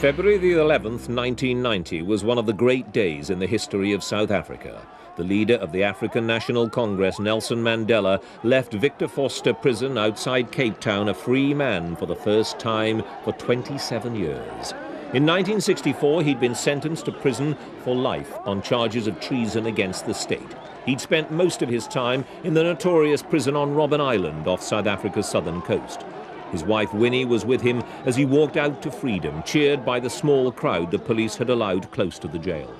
February the 11th, 1990 was one of the great days in the history of South Africa. The leader of the African National Congress, Nelson Mandela, left Victor Vorster prison outside Cape Town a free man for the first time for 27 years. In 1964, he'd been sentenced to prison for life on charges of treason against the state. He'd spent most of his time in the notorious prison on Robben Island off South Africa's southern coast. His wife Winnie was with him as he walked out to freedom, cheered by the small crowd the police had allowed close to the jail.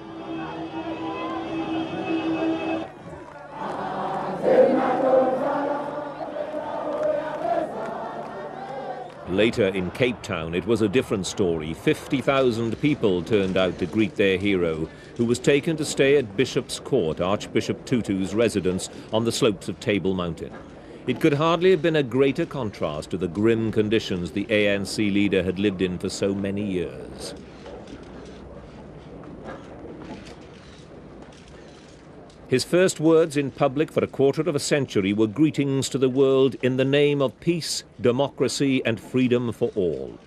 Later in Cape Town, it was a different story. 50,000 people turned out to greet their hero, who was taken to stay at Bishop's Court, Archbishop Tutu's residence on the slopes of Table Mountain. It could hardly have been a greater contrast to the grim conditions the ANC leader had lived in for so many years. His first words in public for a quarter of a century were greetings to the world in the name of peace, democracy and freedom for all.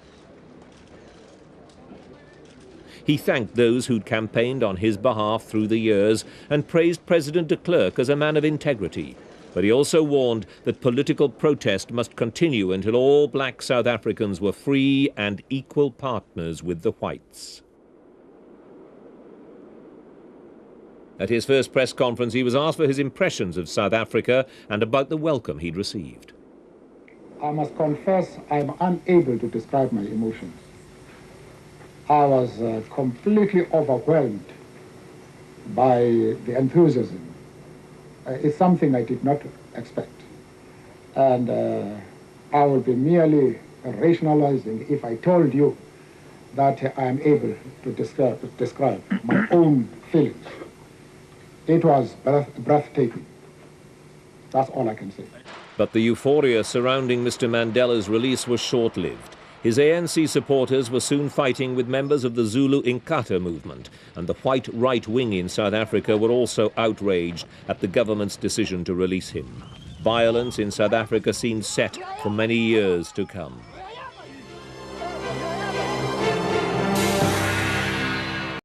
He thanked those who'd campaigned on his behalf through the years and praised President de Klerk as a man of integrity. But he also warned that political protest must continue until all black South Africans were free and equal partners with the whites. At his first press conference, he was asked for his impressions of South Africa and about the welcome he'd received. I must confess I am unable to describe my emotions. I was completely overwhelmed by the enthusiasm. It's something I did not expect. And I would be merely rationalizing if I told you that I am able to describe my own feelings. It was breathtaking. That's all I can say. But the euphoria surrounding Mr. Mandela's release was short-lived. His ANC supporters were soon fighting with members of the Zulu Inkatha movement, and the white right wing in South Africa were also outraged at the government's decision to release him. Violence in South Africa seemed set for many years to come.